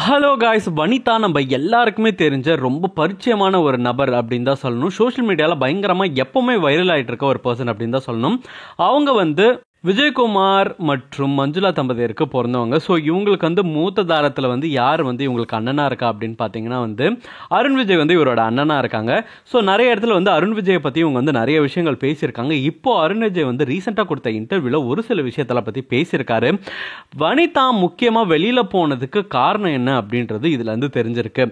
Hello guys, Vanitha நம்ம எல்லாருக்குமே தெரிஞ்ச ரொம்ப பரிச்சயமான ஒரு நபர் அப்படின்னு தான் சொல்லணும். சோஷியல் மீடியாவில் பயங்கரமாக எப்பவுமே வைரல் ஆகிட்டு இருக்க ஒரு பர்சன் அப்படின்னு தான் சொல்லணும். அவங்க வந்து விஜயகுமார் மற்றும் மஞ்சுளா தம்பதியருக்கு பிறந்தவங்க. ஸோ இவங்களுக்கு வந்து மூத்த தாரத்தில் வந்து யார் வந்து இவங்களுக்கு அண்ணனாக இருக்கா அப்படின்னு பார்த்தீங்கன்னா வந்து அருண் விஜய் வந்து இவரோட அண்ணனாக இருக்காங்க. ஸோ நிறைய இடத்துல வந்து அருண் விஜயை பற்றி இவங்க வந்து நிறைய விஷயங்கள் பேசியிருக்காங்க. இப்போ அருண் விஜய் வந்து ரீசெண்டாக கொடுத்த இன்டர்வியூவில் ஒரு சில விஷயத்தில் பற்றி பேசியிருக்காரு. வனிதா முக்கியமாக வெளியில் போனதுக்கு காரணம் என்ன அப்படின்றது இதில் வந்து தெரிஞ்சிருக்கு.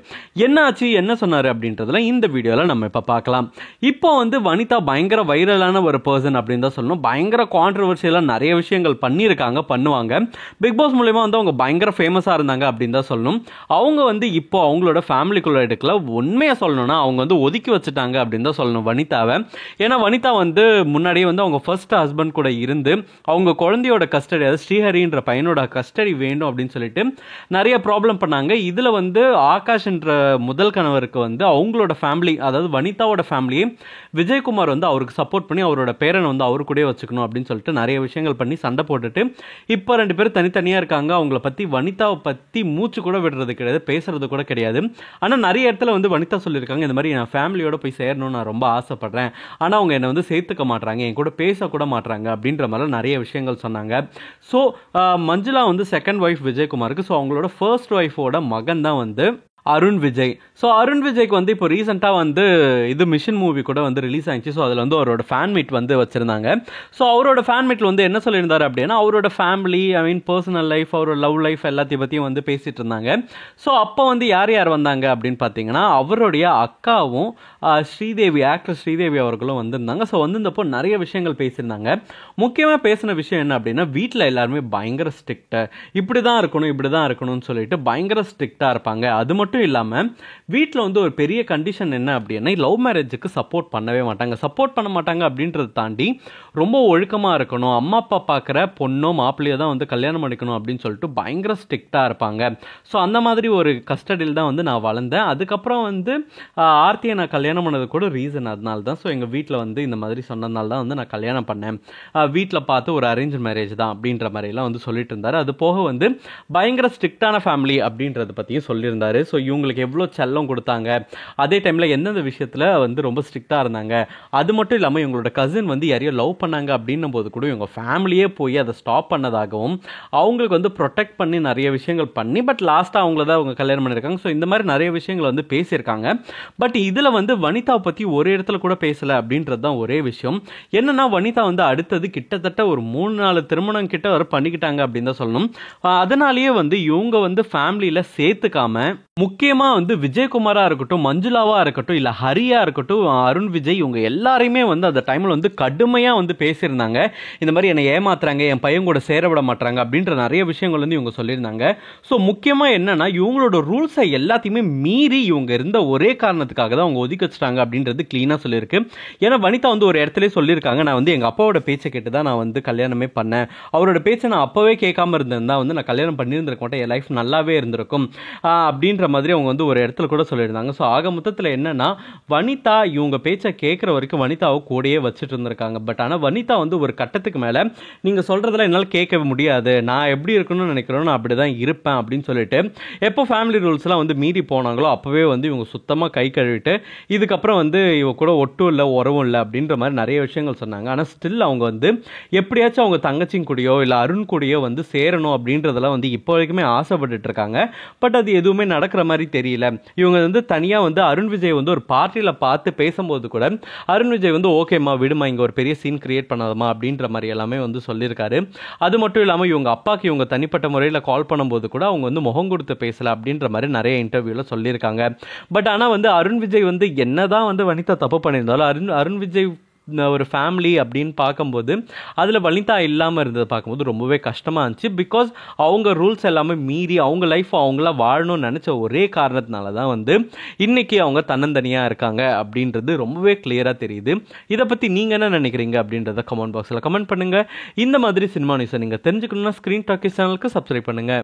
என்னாச்சு, என்ன சொன்னார் அப்படின்றதுல இந்த வீடியோவில் நம்ம இப்போ பார்க்கலாம். இப்போ வந்து வனிதா பயங்கர வைரலான ஒரு பர்சன் அப்படின்னு தான் சொல்லணும். பயங்கர கான்ட்ரவர்சியலாக நிறைய விஷயங்கள் பண்ணியிருக்காங்க, பண்ணுவாங்க. பிக் பாஸ் மூலமா வந்து அவங்க பயங்கர ஃபேமஸாக இருந்தாங்க அப்படின்னு தான் சொல்லணும். அவங்க வந்து இப்போ அவங்களோட ஃபேமிலிக்குள்ள எடுக்கல. உண்மையாக சொல்லணும்னா அவங்க வந்து ஒதுக்கி வச்சுட்டாங்க அப்படின்னு தான் சொல்லணும் வனிதாவை. ஏன்னா வனிதா வந்து முன்னாடியே வந்து அவங்க ஃபர்ஸ்ட் ஹஸ்பண்ட் கூட இருந்து அவங்க குழந்தையோட கஸ்டடி, அதாவது ஸ்ரீஹரின்ற பையனோட கஸ்டடி வேண்டும் அப்படின்னு சொல்லிட்டு நிறைய ப்ராப்ளம் பண்ணாங்க. இதில் வந்து ஆகாஷ் என்ற முதல் கணவருக்கு வந்து அவங்களோட ஃபேமிலி, அதாவது வனிதாவோட ஃபேமிலியை விஜயகுமார் வந்து அவருக்கு சப்போர்ட் பண்ணி அவரோட பேரனை வந்து அவரு கூட வச்சுக்கணும் அப்படின்னு சொல்லிட்டு நிறைய விஷயங்கள் பண்ணி சண்டை போட்டுட்டு இப்போ 2 பேரும் தனித்தனியாக இருக்காங்க. அவங்கள பற்றி, வனிதாவை பற்றி மூச்சு கூட விடுறது கிடையாது, பேசுறது கூட கிடையாது. ஆனால் நிறைய இடத்துல வந்து வனிதா சொல்லியிருக்காங்க, இந்த மாதிரி நான் ஃபேமிலியோட போய் சேரணும்னு நான் ரொம்ப ஆசைப்படுறேன், ஆனால் அவங்க என்னை வந்து சேர்த்துக்க மாட்டாங்க, என் கூட பேசக்கூட மாட்டாங்க அப்படின்ற மாதிரி நிறைய விஷயங்கள் சொன்னாங்க. ஸோ மஞ்சுளா வந்து செகண்ட் ஒய்ஃப் விஜயகுமாருக்கு. ஸோ அவங்களோட ஃபர்ஸ்ட் ஒய்ஃபோட மகன் தான் வந்து அருண் விஜய். ஸோ அருண் விஜய்க்கு வந்து இப்போ ரீசெண்டாக வந்து இது மிஷன் மூவி கூட வந்து ரிலீஸ் ஆயிடுச்சு. ஸோ அதில் வந்து அவரோட ஃபேன் மீட் வந்து வச்சுருந்தாங்க. ஸோ அவரோட ஃபேன் மீட்டில் வந்து என்ன சொல்லியிருந்தார் அப்படின்னா அவரோட ஃபேமிலி, பர்சனல் லைஃப், அவரோட லவ் லைஃப் எல்லாத்தையும் பற்றியும் வந்து பேசிகிட்டு இருந்தாங்க. ஸோ அப்போ வந்து யார் யார் வந்தாங்க அப்படின்னு பார்த்தீங்கன்னா அவருடைய அக்காவும் ஸ்ரீதேவி, ஆக்ட்ரஸ் ஸ்ரீதேவி அவர்களும் வந்திருந்தாங்க. ஸோ வந்திருந்தப்போ நிறைய விஷயங்கள் பேசியிருந்தாங்க. முக்கியமாக பேசின விஷயம் என்ன அப்படின்னா வீட்டில் எல்லாருமே பயங்கர ஸ்ட்ரிக்ட்டு, இப்படி தான் இருக்கணும், இப்படி தான் இருக்கணும்னு சொல்லிட்டு பயங்கர ஸ்ட்ரிக்டாக இருப்பாங்க. அது மட்டும் இல்லாமல் வீட்டில் வந்து ஒரு பெரிய கண்டிஷன் என்ன அப்படின்னா லவ் மேரேஜுக்கு சப்போர்ட் பண்ணவே மாட்டாங்க. சப்போர்ட் பண்ண மாட்டாங்க அப்படின்றத தாண்டி ரொம்ப ஒழுக்கமாக இருக்கணும், அம்மா அப்பா பார்க்குற பொண்ணோ மாப்பிள்ளையோ தான் வந்து கல்யாணம் பண்ணிக்கணும் அப்படின்னு சொல்லிட்டு பயங்கர ஸ்ட்ரிக்டாக இருப்பாங்க. ஸோ அந்த மாதிரி ஒரு கஸ்டடியில் தான் வந்து நான் வளர்ந்தேன். அதுக்கப்புறம் வந்து ஆர்த்தியை நான் கல்யாணம் பண்ணது கூட ரீசன் அதனால தான். ஸோ எங்கள் வீட்டில் வந்து இந்த மாதிரி சொன்னதுனால தான் வந்து நான் கல்யாணம் பண்ணேன், வீட்டில் பார்த்து ஒரு அரேஞ்ச் மேரேஜ் தான் அப்படின்ற மாதிரிலாம் வந்து சொல்லிட்டு இருந்தார். அது போக வந்து பயங்கர ஸ்ட்ரிக்டான ஃபேமிலி அப்படின்றத பற்றியும் சொல்லியிருந்தாரு. ஸோ இவங்களுக்கு எவ்வளோ செல்லம் கொடுத்தாங்க, அதே டைமில் எந்தெந்த விஷயத்தில் வந்து ரொம்ப ஸ்ட்ரிக்டாக இருந்தாங்க. அது மட்டும் இல்லாமல் இவங்களோட கசின் வந்து யாரையோ லவ் பண்ணாங்க அப்படின்னும் போது கூட இவங்க ஃபேமிலியே போய் அதை ஸ்டாப் பண்ணதாகவும் அவங்களுக்கு வந்து ப்ரொடெக்ட் பண்ணி நிறைய விஷயங்கள் பண்ணி பட் லாஸ்ட்டாக அவங்கள தான் அவங்க கல்யாணம் பண்ணியிருக்காங்க. ஸோ இந்த மாதிரி நிறைய விஷயங்கள் வந்து பேசியிருக்காங்க. பட் இதில் வந்து வனிதா பற்றி ஒரு இடத்துல கூட பேசலை அப்படின்றது தான் ஒரே விஷயம். என்னன்னா வனிதா வந்து அடுத்தது கிட்டத்தட்ட ஒரு 3-4 திருமணம் கிட்ட வர பண்ணிக்கிட்டாங்க அப்படின்னு தான் சொல்லணும். அதனாலேயே வந்து இவங்க வந்து ஃபேமிலியில் சேர்த்துக்காம முக்கியமாக வந்து விஜயகுமாராக இருக்கட்டும், மஞ்சுளாவாக இருக்கட்டும், இல்லை ஹரியா இருக்கட்டும், அருண் விஜய், இவங்க எல்லாரையுமே வந்து அந்த டைமில் வந்து கடுமையாக வந்து பேசியிருந்தாங்க. இந்த மாதிரி என்னை ஏமாத்துறாங்க, என் பையன் கூட சேர விட மாட்டாங்க அப்படின்ற நிறைய விஷயங்கள் வந்து இவங்க சொல்லியிருந்தாங்க. ஸோ முக்கியமாக என்னன்னா இவங்களோட ரூல்ஸை எல்லாத்தையுமே மீறி இவங்க இருந்த ஒரே காரணத்துக்காக தான் அவங்க ஒதுக்கி வச்சுட்டாங்க அப்படின்றது கிளீனாக சொல்லியிருக்கு. ஏன்னா வனிதா வந்து ஒரு இடத்துல சொல்லியிருக்காங்க, நான் வந்து எங்கள் அப்பாவோட பேச்சை கேட்டு தான் நான் வந்து கல்யாணமே பண்ணேன், அவரோட பேச்சை நான் அப்போவே கேட்காம இருந்திருந்தா வந்து நான் கல்யாணம் பண்ணியிருந்திருக்க மாட்டேன், என் லைஃப் நல்லாவே இருந்திருக்கும் அப்படின்ற மாதிரி அவங்க வந்து ஒரு இடத்துல கூட சொல்லியிருந்தாங்க. ஸோ ஆக மொத்தத்தில் என்னன்னா வனிதா இவங்க பேச்சை கேட்குற வரைக்கும் வனிதாவை கூடயே வச்சுட்டு இருந்திருக்காங்க. பட் ஆனால் வனிதா வந்து ஒரு கட்டத்துக்கு மேலே நீங்கள் சொல்கிறதெல்லாம் என்னால் கேட்கவே முடியாது, நான் எப்படி இருக்கணும்னு நினைக்கிறோம், நான் அப்படி தான் இருப்பேன் அப்படின்னு சொல்லிட்டு எப்போ ஃபேமிலி ரூல்ஸ்லாம் வந்து மீறி போனாங்களோ அப்போவே வந்து இவங்க சுத்தமாக கை கழுவிட்டு இதுக்கப்புறம் வந்து இவ கூட ஒட்டும் இல்லை உறவும் இல்லை அப்படின்ற மாதிரி நிறைய விஷயங்கள் சொன்னாங்க. ஆனால் ஸ்டில் அவங்க வந்து எப்படியாச்சும் அவங்க தங்கச்சிங் கூடயோ இல்லை அருண் கூடயோ வந்து சேரணும் அப்படின்றதெல்லாம் வந்து இப்போ வரைக்குமே ஆசைப்பட்டுட்டு இருக்காங்க. பட் அது எதுவுமே நடக்கிற மாதிரி தெரியல. இவங்க வந்து தனியாக வந்து அருண் விஜய் வந்து ஒரு பார்ட்டியில் பார்த்து பேசும்போது கூட அருண் விஜய் வந்து ஓகேம்மா விடுமா, இங்கே ஒரு பெரிய சீன் கிரியேட் பண்ணாதமா அப்படின்ற மாதிரி எல்லாமே வந்து சொல்லியிருக்காரு. அது மட்டும் இல்லாமல் இவங்க அப்பாவுக்கு இவங்க தனிப்பட்ட முறையில் கால் பண்ணும்போது கூட அவங்க வந்து முகம் கொடுத்து பேசல அப்படின்ற மாதிரி நிறைய இன்டர்வியூவில் சொல்லியிருக்காங்க. பட் ஆனால் வந்து அருண் விஜய் வந்து என்னதான் வந்து வனிதா தப்பு பண்ணியிருந்தாலும் அருண் விஜய் ஒரு ஃபேமிலி அப்படின்னு பார்க்கும்போது அதில் வனிதா இல்லாமல் இருந்ததை பார்க்கும்போது ரொம்பவே கஷ்டமாக இருந்துச்சு. பிகாஸ் அவங்க ரூல்ஸ் எல்லாமே மீறி அவங்க லைஃப் அவங்களா வாழணும்னு நினச்ச ஒரே காரணத்தினால தான் வந்து இன்றைக்கி அவங்க தன்னந்தனியாக இருக்காங்க அப்படின்றது ரொம்பவே கிளியராக தெரியுது. இதை பற்றி நீங்கள் என்ன நினைக்கிறீங்க அப்படின்றத கமெண்ட் பாக்ஸில் கமெண்ட் பண்ணுங்கள். இந்த மாதிரி சினிமா நியூஸை நீங்கள் தெரிஞ்சுக்கணுன்னா ஸ்க்ரீன் டாக்கீஸ் சேனலுக்கு சப்ஸ்கிரைப் பண்ணுங்கள்.